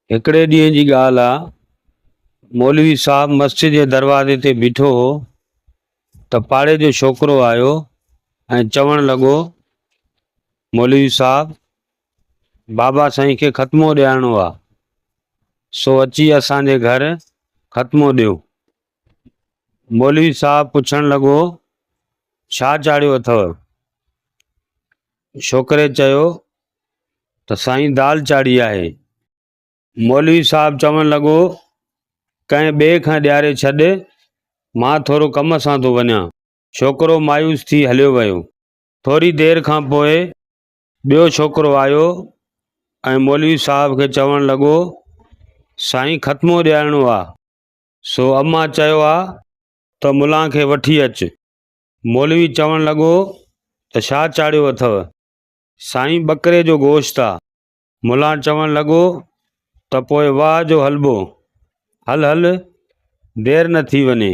हिकिड़े ॾींहं जी ॻाल्हि आहे। मौलवी साहब मस्जिद जे दरवाज़े ते बीठो हो त पाड़े जो छोकिरो आयो ऐं चवणु लॻो, मौलवी साहब, बाबा साईं खे ख़त्मो ॾियारणो आहे, सो अची असांजे घर ख़त्मो ॾियो। मौलवी साहब पुछणु लॻो, छा चाढ़ियो अथव? छोकिरे चयो त साईं दाल चाढ़ी आहे। मौलवी साहब चवणु लॻो, कंहिं ॿिए खां ॾियारे छॾ, मां थोरो कम सां थो वञा। छोकिरो मायूस थी हलियो वियो। थोरी देरि खां पोइ ॿियो छोकिरो आयो ऐं मौलवी साहब खे चवणु लॻो, साईं ख़त्मो ॾियारणो आहे, सो अम्मा चयो आहे त मुल्ला खे वठी अचु। मौलवी चवणु लॻो त छा चाढ़ियो अथव? साईं ॿकरे जो गोश्त आहे। मुल्ला चवणु लॻो त पोइ वाह जो हलबो, हल हल, देरि न थी वञे।